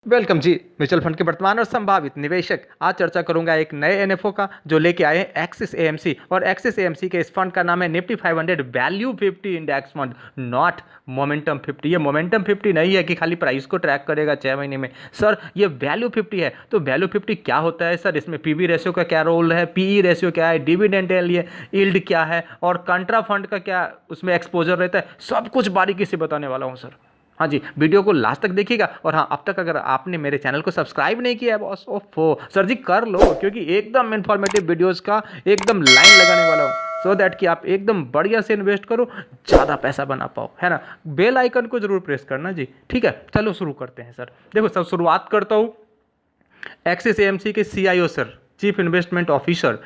Welcome जी। Mutual fund के वर्तमान और संभावित निवेशक। आज चर्चा करूंगा एक नए एनएफओ का जो लेके आए हैं एक्सिस एएमसी। और एक्सिस एएमसी के इस फंड का नाम है Nifty 500 value 50 index fund, not momentum 50। ये मोमेंटम 50 नहीं है कि खाली प्राइस को ट्रैक करेगा 6 महीने में। सर ये वैल्यू 50 है। तो वैल्यू 50 क्या होता है सर? इसमें पीवी रेशियो का क्या रोल है, पीई रेशियो क्या है, डिविडेंड यील्ड क्या है और कंट्रा फंड का क्या उसमें एक्सपोजर रहता है, सब कुछ बारीकी से बताने वाला हूँ सर। हाँ जी, वीडियो को लास्ट तक देखिएगा। और हाँ, अब तक अगर आपने मेरे चैनल को सब्सक्राइब नहीं किया है बॉस, ओफो सर जी कर लो, क्योंकि एकदम इन्फॉर्मेटिव वीडियोस का एकदम लाइन लगाने वाला हूँ सो दैट कि आप एकदम बढ़िया से इन्वेस्ट करो, ज़्यादा पैसा बना पाओ, है ना। बेल आइकन को जरूर प्रेस करना जी। ठीक है, चलो शुरू करते हैं सर। देखो सर, शुरुआत करता हूँ एक्सिस एएमसी के CIO sir, chief investment officer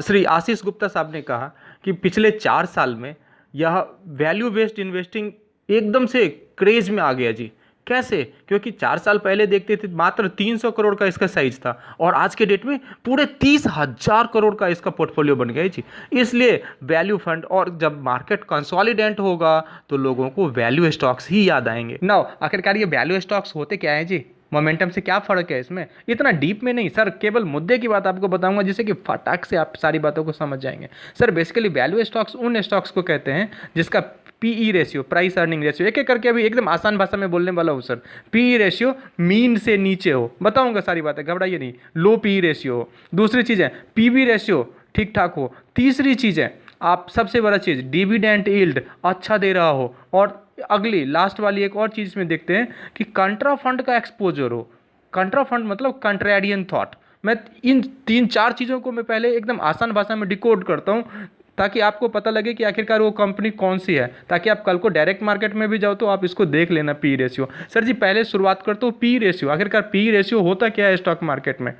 Shri Ashish Gupta साहब ने कहा कि पिछले 4 साल में यह वैल्यू बेस्ड इन्वेस्टिंग एकदम से क्रेज में आ गया जी। कैसे? क्योंकि 4 साल पहले देखते थे मात्र 300 करोड़ का इसका साइज था और आज के डेट में पूरे 30,000 करोड़ का इसका पोर्टफोलियो बन गया जी। इसलिए वैल्यू फंड, और जब मार्केट कंसोलिडेंट होगा तो लोगों को वैल्यू स्टॉक्स ही याद आएंगे। नाउ आखिरकार ये वैल्यू स्टॉक्स होते क्या है जी? मोमेंटम से क्या फ़र्क है इसमें? इतना डीप में नहीं सर, केवल मुद्दे की बात आपको बताऊंगा जिससे कि फटाक से आप सारी बातों को समझ जाएंगे। सर बेसिकली वैल्यू स्टॉक्स उन स्टॉक्स को कहते हैं जिसका PE ratio, price earning ratio, एक एक करके अभी एकदम आसान भाषा में बोलने वाला हूँ सर। पीई रेशियो मीन से नीचे हो, बताऊंगा सारी बातें, घबराइए नहीं। लो पीई रेशियो हो। दूसरी चीज़ है पीवी रेशियो ठीक ठाक हो। तीसरी चीज़ है आप, सबसे बड़ा चीज़, डिविडेंड यील्ड अच्छा दे रहा हो। और अगली लास्ट वाली एक और चीज़ में देखते हैं कि कंट्रा फंड का एक्सपोजर हो। कंट्रा फंड मतलब कंट्रेरियन थॉट। मैं इन 3-4 चीज़ों को मैं पहले एकदम आसान भाषा में डिकोड करता हूँ ताकि आपको पता लगे कि आखिरकार वो कंपनी कौन सी है, ताकि आप कल को डायरेक्ट मार्केट में भी जाओ तो आप इसको देख लेना। पी रेशियो सर जी, पहले शुरुआत करता हूँ पी रेशियो। आखिरकार पी रेशियो होता क्या है स्टॉक मार्केट में?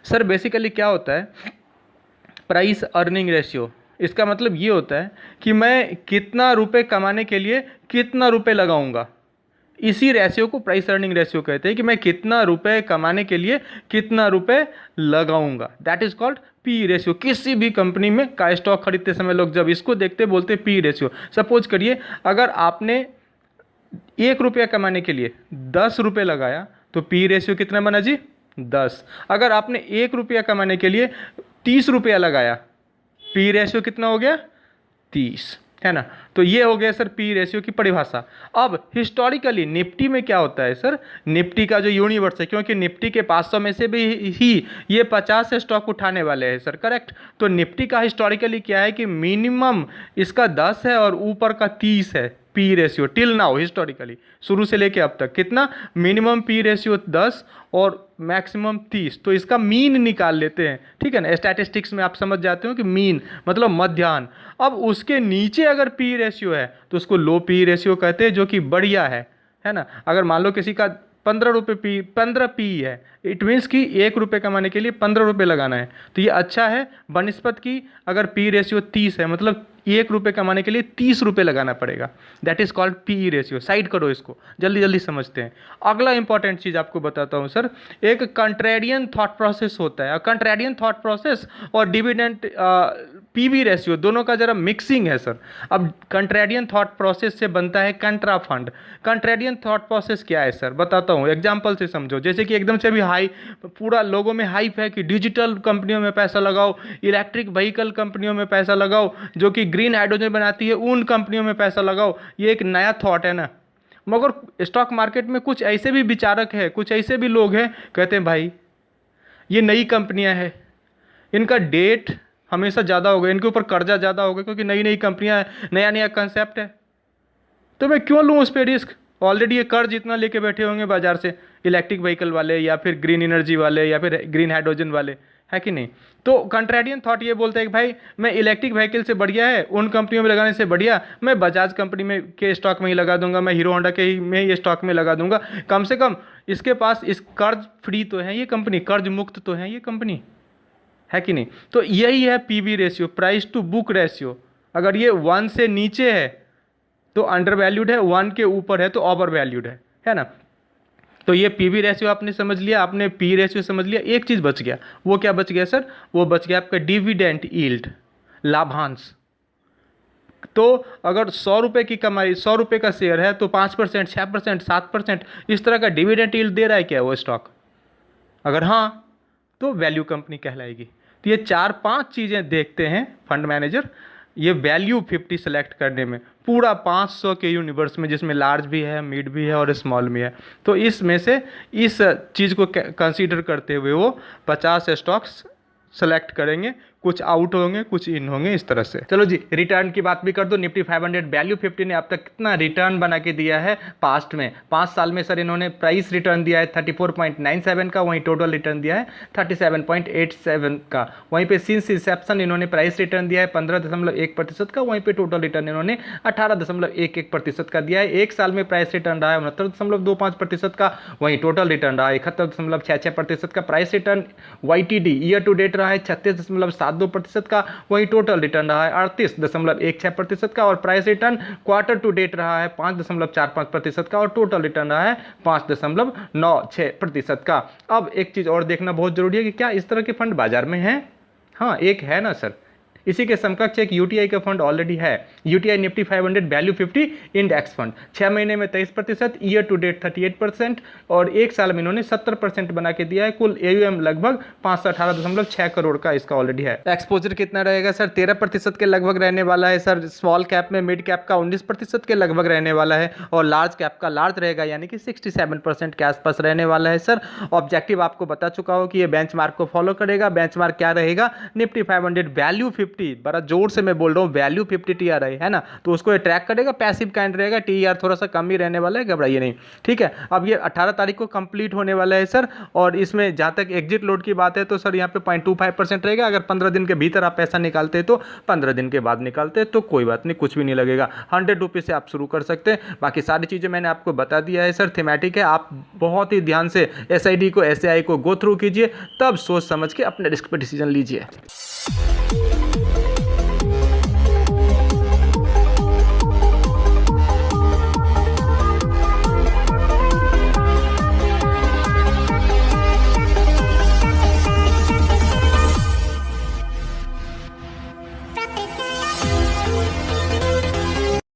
सर बेसिकली क्या होता है, प्राइस अर्निंग रेशियो। इसका मतलब ये होता है कि मैं कितना रुपए कमाने के लिए कितना रुपए लगाऊंगा। इसी रेशियो को प्राइस अर्निंग रेशियो कहते हैं कि मैं कितना रुपए कमाने के लिए कितना रुपए लगाऊंगा। That is called P ratio. किसी भी कंपनी में का स्टॉक खरीदते समय लोग जब इसको देखते बोलते पी रेशियो। सपोज करिए अगर आपने 1 रुपया कमाने के लिए 10 रुपये लगाया तो पी रेशियो कितना बना जी? 10। अगर आपने 1 रुपया कमाने के लिए 30 रुपया लगाया, पी रेशियो कितना हो गया? 30, है ना। तो ये हो गया सर पी रेशियो की परिभाषा। अब हिस्टोरिकली निफ्टी में क्या होता है सर? निफ्टी का जो यूनिवर्स है, क्योंकि निफ्टी के 500 में से भी ही ये 50 स्टॉक उठाने वाले हैं सर, करेक्ट। तो निफ्टी का हिस्टोरिकली क्या है कि मिनिमम इसका 10 है और ऊपर का 30 है P ratio till now. Historically शुरू से लेके अब तक कितना? मिनिमम पी रेशियो 10 और मैक्सिमम 30। तो इसका मीन निकाल लेते हैं, ठीक है ना। स्टैटिस्टिक्स में आप समझ जाते हो कि मीन मतलब मध्याह्न। अब उसके नीचे अगर पी रेशियो है तो उसको लो पी रेशियो कहते हैं, जो कि बढ़िया है ना। अगर मान लो किसी का 15 पी है, इट मीन्स कि 1 रुपये कमाने के लिए 15 रुपये लगाना है, तो ये अच्छा है बनस्पत की। अगर पी रेशियो 30 है मतलब 1 रुपये कमाने के लिए 30 रुपये लगाना पड़ेगा। That is called PE ratio. Side करो इसको, जल्दी जल्दी समझते हैं। अगला इंपॉर्टेंट चीज़ आपको बताता हूँ सर, एक कंट्रेरियन थॉट प्रोसेस होता है। कंट्रेरियन थॉट प्रोसेस और डिविडेंड पीवी रेशियो दोनों का जरा मिक्सिंग है सर। अब कंट्रेरियन थॉट प्रोसेस से बनता है कंट्रा फंड। कंट्रेरियन थॉट प्रोसेस क्या है सर? बताता हूँ, एग्जांपल से समझो। जैसे कि एकदम से अभी हाई, पूरा लोगों में हाइप है कि डिजिटल कंपनियों में पैसा लगाओ, इलेक्ट्रिक व्हीकल कंपनियों में पैसा लगाओ, जो कि ग्रीन हाइड्रोजन बनाती है उन कंपनियों में पैसा लगाओ। ये एक नया थॉट है ना। मगर स्टॉक मार्केट में कुछ ऐसे भी विचारक हैं, कुछ ऐसे भी लोग हैं, कहते हैं भाई ये नई कंपनियां हैं, इनका डेट हमेशा ज़्यादा होगा, इनके ऊपर कर्जा ज़्यादा होगा, क्योंकि नई नई कंपनियां हैं, नया नया कंसेप्ट है, तो मैं क्यों लूँ उस पर रिस्क? ऑलरेडी ये कर्ज इतना लेके बैठे होंगे बाजार से, इलेक्ट्रिक व्हीकल वाले या फिर ग्रीन एनर्जी वाले या फिर ग्रीन हाइड्रोजन वाले, है कि नहीं। तो कंट्रेरियन थॉट ये बोलता है कि भाई मैं इलेक्ट्रिक व्हीकल से बढ़िया है उन कंपनियों में लगाने से बढ़िया मैं बजाज कंपनी में के स्टॉक में ही लगा दूंगा, मैं हीरो होंडा के ही में ये स्टॉक में लगा दूंगा। कम से कम इसके पास इस कर्ज फ्री तो है ये कंपनी, कर्ज मुक्त तो है ये कंपनी, है कि नहीं। तो यही है PV ratio, price to book ratio. अगर ये 1 से नीचे है तो अंडर वैल्यूड है, 1 के ऊपर है तो ओवर वैल्यूड है ना। तो ये पीवी रेशियो आपने समझ लिया, आपने पी रेशियो समझ लिया। एक चीज़ बच गया, वो क्या बच गया सर? वो बच गया आपका डिविडेंड यील्ड, लाभांश। तो अगर 100 रुपये की कमाई, 100 रुपये का शेयर है तो 5%, 6%, 7% इस तरह का डिविडेंड यील्ड दे रहा है क्या वो स्टॉक? अगर हाँ तो वैल्यू कंपनी कहलाएगी। तो ये 4-5 चीज़ें देखते हैं फंड मैनेजर ये वैल्यू 50 सेलेक्ट करने में, पूरा 500 के यूनिवर्स में, जिसमें लार्ज भी है, मिड भी है और स्मॉल भी है। तो इसमें से इस चीज़ को कंसीडर करते हुए वो 50 स्टॉक्स सेलेक्ट करेंगे, कुछ आउट होंगे, कुछ इन होंगे, इस तरह से। चलो जी, रिटर्न की बात भी कर दो। निफ्टी 500 वैल्यू 50 ने अब तक कितना रिटर्न बना के दिया है पास्ट में? 5 साल में सर इन्होंने प्राइस रिटर्न दिया है 34.97 का, वहीं टोटल रिटर्न दिया है 37.87 का। वहीं पे सिंस इंसेप्शन इन्होंने प्राइस रिटर्न दिया है 15.1% का, वहीं पे टोटल रिटर्न इन्होंने 18.11% का दिया है। एक साल में प्राइस रिटर्न रहा है 69.25% का, वहीं टोटल रिटर्न रहा है 71.66% का। Price return YTD year to date रहा है 36.72% का, वहीं टोटल रिटर्न रहा है 38.16% का। और price return quarter to date रहा है 5.45% का, और टोटल रिटर्न रहा है 5.96% का। अब एक चीज और देखना बहुत जरूरी है कि क्या इस तरह के फंड बाजार में हैं? हाँ, एक है ना सर। इसी के समकक्ष एक UTI का फंड ऑलरेडी है, UTI Nifty 500 value 50 index fund. 6 महीने में 23%, ईयर टू डेट 38%, और एक साल में इन्होंने 70% बना के दिया है। कुल AUM लगभग 518.6 करोड़ का इसका ऑलरेडी है। एक्सपोजर कितना रहेगा सर? 13% के लगभग रहने वाला है सर। स्मॉल कैप में, मिड कैप का 19% के लगभग रहने वाला है, और लार्ज कैप का लार्ज रहेगा, यानी कि 67% के आसपास रहने वाला है सर। ऑब्जेक्टिव आपको बता चुका हो कि ये बेंचमार्क को फॉलो करेगा। बेंचमार्क क्या रहेगा? निफ्टी 500 वैल्यू 50, बड़ा जोर से मैं बोल रहा हूँ, वैल्यू 50 TRI है ना, तो उसको ट्रैक करेगा। पैसिव काइंड रहेगा, TER थोड़ा सा कम ही रहने वाला है, घबराइए नहीं, ठीक है। अब ये 18 तारीख को कंप्लीट होने वाला है सर, और इसमें जहाँ तक एग्जिट लोड की बात है तो सर यहाँ पे 0.25% रहेगा। अगर 15 दिन के भीतर आप पैसा निकालते हैं तो 15 दिन के बाद निकालते हैं तो कोई बात नहीं, कुछ भी नहीं लगेगा। 100 रुपीज़ से आप शुरू कर सकते हैं। बाकी सारी चीज़ें मैंने आपको बता दिया है सर, थीमेटिक है। आप बहुत ही ध्यान से SID को, SAI को गो थ्रू कीजिए, तब सोच समझ के अपने रिस्क पे डिसीजन लीजिए।